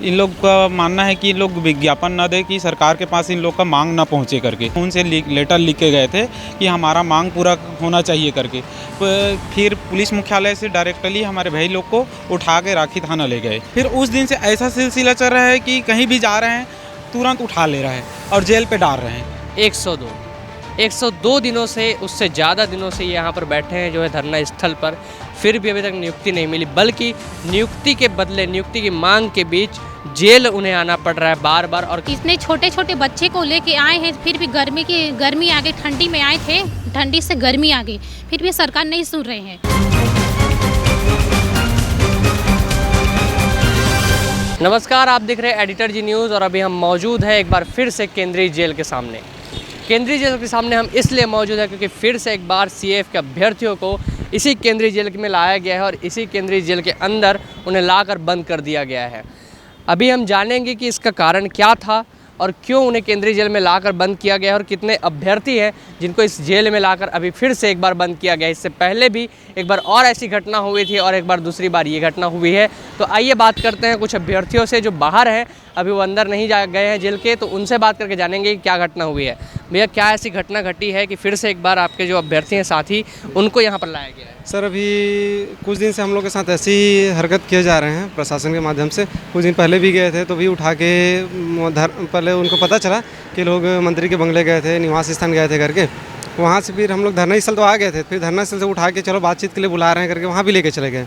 इन लोग का मानना है कि इन लोग विज्ञापन न दे कि सरकार के पास इन लोग का मांग ना पहुंचे करके। उनसे लेटर लिख के गए थे कि हमारा मांग पूरा होना चाहिए करके। फिर पुलिस मुख्यालय से डायरेक्टली हमारे भाई लोग को उठा के राखी थाना ले गए। फिर उस दिन से ऐसा सिलसिला चल रहा है कि कहीं भी जा रहे हैं तुरंत उठा ले रहा है और जेल पे डाल रहे हैं। 102 दिनों से, उससे ज़्यादा दिनों से यहाँ पर बैठे हैं जो है धरना स्थल पर, फिर भी अभी तक नियुक्ति नहीं मिली, बल्कि नियुक्ति के बदले, नियुक्ति की मांग के बीच जेल उन्हें आना पड़ रहा है बार बार। और इतने छोटे छोटे बच्चे को लेके आए हैं, फिर भी गर्मी आ गई, ठंडी में आए थे, ठंडी से गर्मी आ गई, फिर भी सरकार नहीं सुन रहे हैं। नमस्कार, आप देख रहे हैं एडिटर जी न्यूज़ और अभी हम मौजूद हैं एक बार फिर से केंद्रीय जेल के सामने। केंद्रीय जेल के सामने हम इसलिए मौजूद हैं क्योंकि फिर से एक बार सीएएफ के अभ्यर्थियों को इसी केंद्रीय जेल में लाया गया है और इसी केंद्रीय जेल के अंदर उन्हें लाकर बंद कर दिया गया है। अभी हम जानेंगे कि इसका कारण क्या था और क्यों उन्हें केंद्रीय जेल में लाकर बंद किया गया है और कितने अभ्यर्थी हैं जिनको इस जेल में लाकर अभी फिर से एक बार बंद किया गया है। इससे पहले भी एक बार और ऐसी घटना हुई थी और एक बार दूसरी बार ये घटना हुई है। तो आइए बात करते हैं कुछ अभ्यर्थियों से जो बाहर हैं, अभी वो अंदर नहीं जा गए हैं जेल के, तो उनसे बात करके जानेंगे कि क्या घटना हुई है। भैया, क्या ऐसी घटना घटी है कि फिर से एक बार आपके जो अभ्यर्थी हैं साथी, उनको यहाँ पर लाया गया है? सर, अभी कुछ दिन से हम लोग के साथ ऐसी हरकत किए जा रहे हैं प्रशासन के माध्यम से। कुछ दिन पहले भी गए थे तो भी उठा के पहले उनको पता चला कि लोग मंत्री के बंगले गए थे, निवास स्थान गए थे करके। वहाँ से फिर हम लोग धरना स्थल तो आ गए थे, फिर धरना स्थल से उठा के चलो बातचीत के लिए बुला रहे हैं करके वहाँ भी लेके चले गए।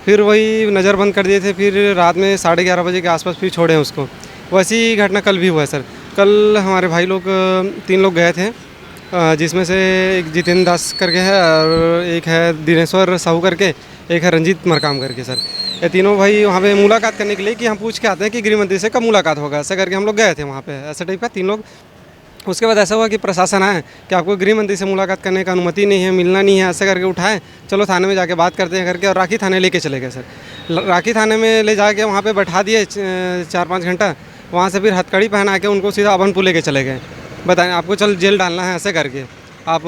फिर वही नज़रबंद कर दिए थे, फिर रात में 11:30 बजे के आसपास फिर छोड़े उसको। वैसी घटना कल भी हुआ है सर। कल हमारे भाई लोग 3 लोग गए थे, जिसमें से एक जितेंद्र दास करके है और एक है दिनेश्वर साहू करके, एक है रंजीत मरकाम करके। सर, ये तीनों भाई वहाँ पे मुलाकात करने के लिए कि हम पूछ के आते हैं कि गृह मंत्री से कब मुलाकात होगा, ऐसा करके हम लोग गए थे वहाँ पे, ऐसा टाइप का 3 लोग। उसके बाद ऐसा हुआ कि प्रशासन आए कि आपको गृह मंत्री से मुलाकात करने का अनुमति नहीं है, मिलना नहीं है, ऐसा करके उठाए, चलो थाने में जाके बात करते हैं करके, और राखी थाने लेके चले गए। सर, राखी थाने में ले जाके वहाँ पे बैठा दिए 4-5 घंटा। वहाँ से फिर हथकड़ी पहना के उनको सीधा अभनपुर लेके चले गए। बताएं, आपको चल जेल डालना है ऐसे करके, आप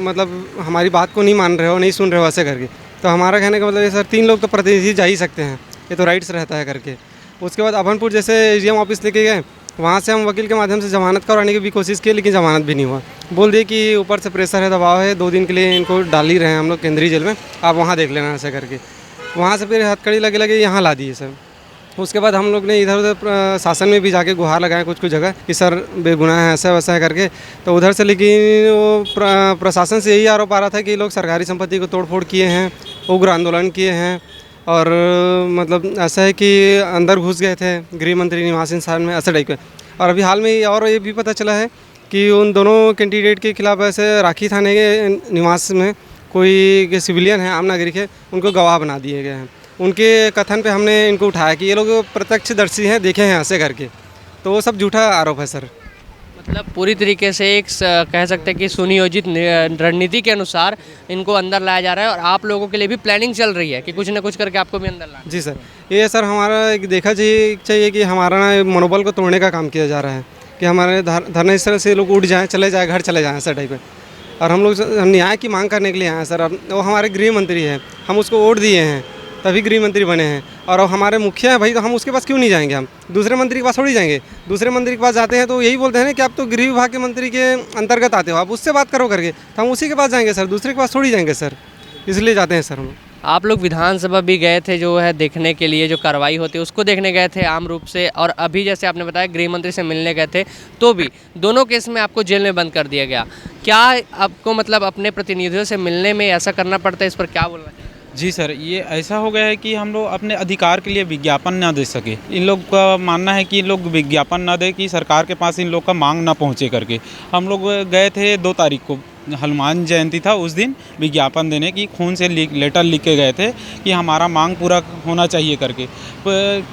मतलब हमारी बात को नहीं मान रहे हो, नहीं सुन रहे हो, ऐसे करके। तो हमारा कहने का मतलब ये सर, 3 लोग तो प्रतिनिधि जा ही सकते हैं, ये तो राइट्स रहता है करके। उसके बाद अभनपुर जैसे एजीएम ऑफिस लेके गए, वहाँ से हम वकील के माध्यम से जमानत करवाने की भी कोशिश की, लेकिन जमानत भी नहीं हुआ। बोल दिए कि ऊपर से प्रेशर है, दबाव है, 2 दिन के लिए इनको डाल ही रहे हैं हम लोग केंद्रीय जेल में, आप वहाँ देख लेना ऐसे करके। वहाँ से फिर हथकड़ी लगे यहाँ ला दिए सर। उसके बाद हम लोग ने इधर उधर शासन में भी जाके गुहार लगाए कुछ जगह कि सर बेगुनाह है, ऐसा वैसा है करके। तो उधर से लेकिन वो प्रशासन से यही आरोप आ रहा था कि लोग सरकारी संपत्ति को तोड़फोड़ किए हैं, उग्र आंदोलन किए हैं, और मतलब ऐसा है कि अंदर घुस गए थे गृह मंत्री निवास स्थान में, ऐसे टाइप का। और अभी हाल में और ये भी पता चला है कि उन दोनों कैंडिडेट के खिलाफ ऐसे राखी थाने के निवास में कोई सिविलियन है, आम नागरिक है, उनको गवाह बना दिए गए हैं। उनके कथन पे हमने इनको उठाया कि ये लोग प्रत्यक्षदर्शी हैं, देखे हैं ऐसे करके। तो वो सब झूठा आरोप है सर। मतलब पूरी तरीके से एक कह सकते हैं कि सुनियोजित रणनीति के अनुसार इनको अंदर लाया जा रहा है और आप लोगों के लिए भी प्लानिंग चल रही है कि कुछ ना कुछ करके आपको भी अंदर लाना। जी सर, ये सर हमारा एक देखा चाहिए कि हमारा ना मनोबल को तोड़ने का काम किया जा रहा है कि हमारे धरना स्थल से लोग उठ जाएँ, चले जाए, घर चले जाएँ, ऐसा टाइप है। और हम लोग न्याय की मांग करने के लिए आए हैं सर। अब वो हमारे गृह मंत्री हैं, हम उसको वोट दिए हैं तभी गृह मंत्री बने हैं, और हमारे मुखिया है भाई, तो हम उसके पास क्यों नहीं जाएंगे? हम दूसरे मंत्री के पास थोड़ी जाएंगे। दूसरे मंत्री के पास जाते हैं तो यही बोलते हैं ना कि आप तो गृह विभाग के मंत्री के अंतर्गत आते हो, आप उससे बात करो करके, तो हम उसी के पास जाएंगे सर, दूसरे के पास थोड़ी जाएंगे सर, इसलिए जाते हैं सर हम। आप लोग विधानसभा भी गए थे जो है देखने के लिए, जो कार्रवाई होती है उसको देखने गए थे आम रूप से, और अभी जैसे आपने बताया गृह मंत्री से मिलने गए थे, तो भी दोनों केस में आपको जेल में बंद कर दिया गया। क्या आपको मतलब अपने प्रतिनिधियों से मिलने में ऐसा करना पड़ता है, इस पर क्या बोलना चाहिए? जी सर, ये ऐसा हो गया है कि हम लोग अपने अधिकार के लिए विज्ञापन ना दे सके। इन लोग का मानना है कि इन लोग विज्ञापन ना दे कि सरकार के पास इन लोग का मांग ना पहुंचे करके। हम लोग गए थे 2 तारीख को, हनुमान जयंती था उस दिन, विज्ञापन देने की खून से लेटर लिख के गए थे कि हमारा मांग पूरा होना चाहिए करके।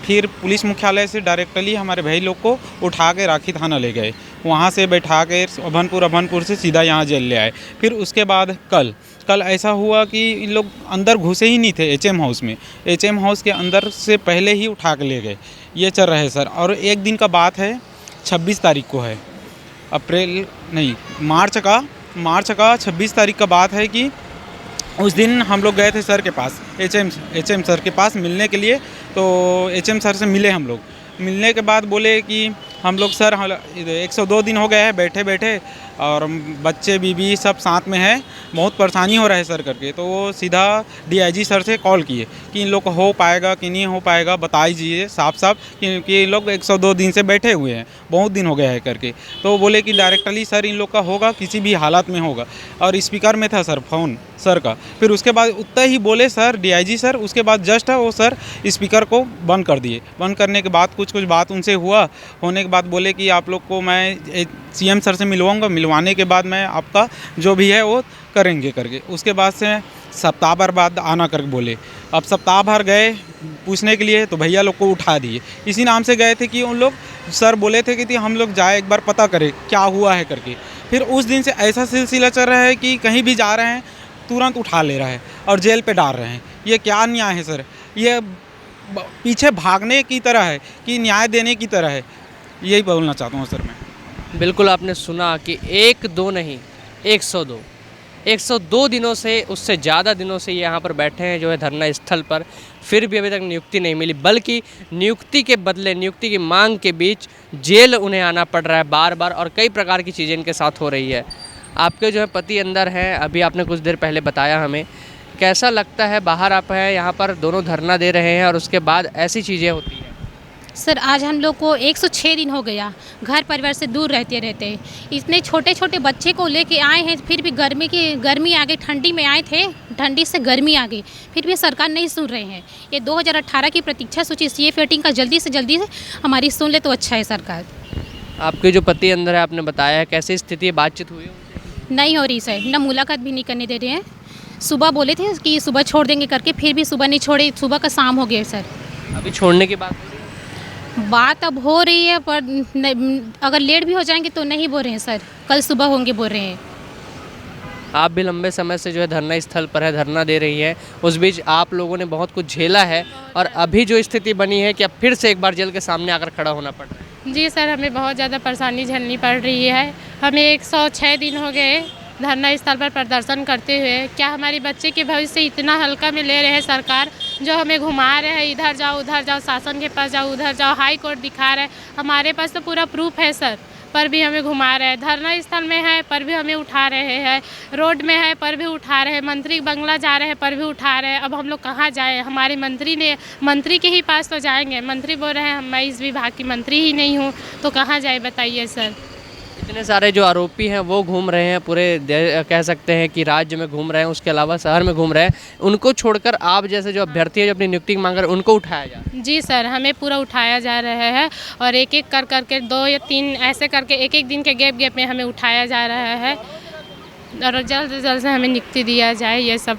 फिर पुलिस मुख्यालय से डायरेक्टली हमारे भाई लोग को उठा के राखी थाना ले गए, वहाँ से बैठा के अभनपुर से सीधा यहाँ जेल ले आए। फिर उसके बाद कल ऐसा हुआ कि इन लोग अंदर घुसे ही नहीं थे एचएम हाउस में, एचएम हाउस के अंदर से पहले ही उठा के ले गए। ये चल रहा है सर। और एक दिन का बात है, 26 तारीख को है, मार्च का 26 तारीख का बात है कि उस दिन हम लोग गए थे सर के पास, एचएम सर के पास मिलने के लिए। तो एचएम सर से मिले हम लोग। मिलने के बाद बोले कि हम लोग सर 102 दिन हो गए हैं बैठे बैठे, और बच्चे बीबी सब साथ में है, बहुत परेशानी हो रहा है सर करके। तो वो सीधा डीआईजी सर से कॉल किए कि इन लोग को हो पाएगा कि नहीं हो पाएगा, बताइए साफ साफ, क्योंकि ये लोग 102 दिन से बैठे हुए हैं, बहुत दिन हो गया है करके। तो बोले कि डायरेक्टली सर इन लोग का होगा, किसी भी हालात में होगा। और स्पीकर में था सर फ़ोन सर का। फिर उसके बाद उतना ही बोले सर डीआईजी सर, उसके बाद जस्ट वो सर स्पीकर को बंद कर दिए। बंद करने के बाद कुछ बात उनसे होने के बाद बोले कि आप लोग को मैं सीएम सर से मिलवाऊंगा, मिलवाने के बाद मैं आपका जो भी है वो करेंगे करके। उसके बाद से सप्ताह भर बाद आना करके बोले। अब सप्ताह भर गए पूछने के लिए, तो भैया लोग को उठा दिए। इसी नाम से गए थे कि उन लोग सर बोले थे कि हम लोग जाए एक बार पता करें क्या हुआ है करके। फिर उस दिन से ऐसा सिलसिला चल रहा है कि कहीं भी जा रहे हैं तुरंत उठा ले रहा है और जेल पे डाल रहे हैं। ये क्या न्याय है सर? ये पीछे भागने की तरह है कि न्याय देने की तरह है। यही बोलना चाहता हूँ सर मैं। बिल्कुल आपने सुना कि 1-2 नहीं 102 दिनों से, उससे ज़्यादा दिनों से ये यहाँ पर बैठे हैं जो है धरना स्थल पर। फिर भी अभी तक नियुक्ति नहीं मिली, बल्कि नियुक्ति के बदले, नियुक्ति की मांग के बीच जेल उन्हें आना पड़ रहा है बार बार, और कई प्रकार की चीज़ें इनके साथ हो रही है। आपके जो है पति अंदर हैं, अभी आपने कुछ देर पहले बताया हमें। कैसा लगता है, बाहर आप हैं, यहाँ पर दोनों धरना दे रहे हैं और उसके बाद ऐसी चीज़ें होती हैं? सर आज हम लोग को 106 दिन हो गया घर परिवार से दूर रहते। इतने छोटे छोटे बच्चे को लेके आए हैं, फिर भी गर्मी आ गई, ठंडी में आए थे, ठंडी से गर्मी आ गई, फिर भी सरकार नहीं सुन रहे हैं। ये 2018 की प्रतीक्षा सूची CF वेटिंग का जल्दी से हमारी सुन ले तो अच्छा है सरकार। आपके जो पति अंदर है, आपने बताया है, कैसी स्थिति है, बातचीत हुई उनसे? नहीं हो रही सर, ना मुलाकात भी नहीं करने दे रहे हैं। सुबह बोले थे कि सुबह छोड़ देंगे करके, फिर भी सुबह नहीं छोड़े, सुबह का शाम हो गया सर। अभी छोड़ने की बात अब हो रही है, पर अगर लेट भी हो जाएंगे तो नहीं बोल रहे हैं सर, कल सुबह होंगे बोल रहे हैं। आप भी लंबे समय से जो है धरना स्थल पर है, धरना दे रही है। उस बीच आप लोगों ने बहुत कुछ झेला है, और अभी जो स्थिति बनी है कि अब फिर से एक बार जेल के सामने आकर खड़ा होना पड़ रहा है। जी सर, हमें बहुत ज़्यादा परेशानी झेलनी पड़ रही है। हमें 106 दिन हो गए धरना स्थल पर प्रदर्शन करते हुए। क्या हमारे बच्चे के भविष्य इतना हल्का में ले रहे हैं सरकार, जो हमें घुमा रहे हैं, इधर जाओ उधर जाओ, शासन के पास जाओ उधर जाओ, हाई कोर्ट दिखा रहे हैं। हमारे पास तो पूरा प्रूफ है सर, पर भी हमें घुमा रहे हैं। धरना स्थल में है पर भी हमें उठा रहे हैं, रोड में है पर भी उठा रहे हैं, मंत्री बंगला जा रहे हैं पर भी उठा रहे हैं। अब हम लोग कहाँ जाए? हमारे मंत्री के ही पास तो जाएंगे। मंत्री बोल रहे हैं मैं इस विभाग की मंत्री ही नहीं हूँ, तो कहाँ जाए बताइए सर। इतने सारे जो आरोपी हैं वो घूम रहे हैं, पूरे कह सकते हैं कि राज्य में घूम रहे हैं, उसके अलावा शहर में घूम रहे हैं। उनको छोड़कर आप जैसे जो अभ्यर्थी है जो अपनी नियुक्ति मांग रहे हैं, उनको उठाया जा रहा है? जी सर, हमें पूरा उठाया जा रहा है, और एक एक कर करके 2 या 3 ऐसे करके एक दिन के गैप में हमें उठाया जा रहा है, और जल्द से जल्द से हमें नियुक्ति दिया जाए। ये सब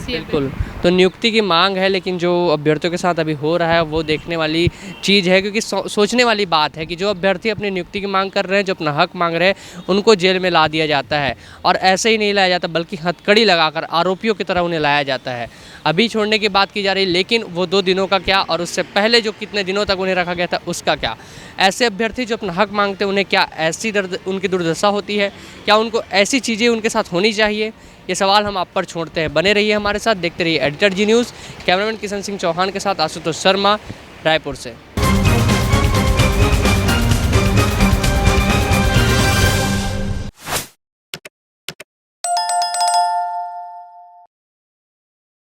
बिल्कुल, तो नियुक्ति की मांग है, लेकिन जो अभ्यर्थियों के साथ अभी हो रहा है वो देखने वाली चीज़ है, क्योंकि सोचने वाली बात है कि जो अभ्यर्थी अपनी नियुक्ति की मांग कर रहे हैं, जो अपना हक मांग रहे हैं, उनको जेल में ला दिया जाता है। और ऐसे ही नहीं लाया जाता, बल्कि हथकड़ी लगाकर आरोपियों की तरह उन्हें लाया जाता है। अभी छोड़ने की बात की जा रही है, लेकिन वो 2 दिनों का क्या, और उससे पहले जो कितने दिनों तक उन्हें रखा गया था उसका क्या? ऐसे अभ्यर्थी जो अपना हक मांगते हैं, उन्हें क्या ऐसी उनकी दुर्दशा होती है? क्या उनको ऐसी चीज़ें उनके साथ होनी चाहिए? ये सवाल हम आप पर छोड़ते हैं। बने रहिए हमारे साथ, देखते रहिए एडिटर जी न्यूज़। कैमरामैन किशन सिंह चौहान के साथ आशुतोष शर्मा, रायपुर से।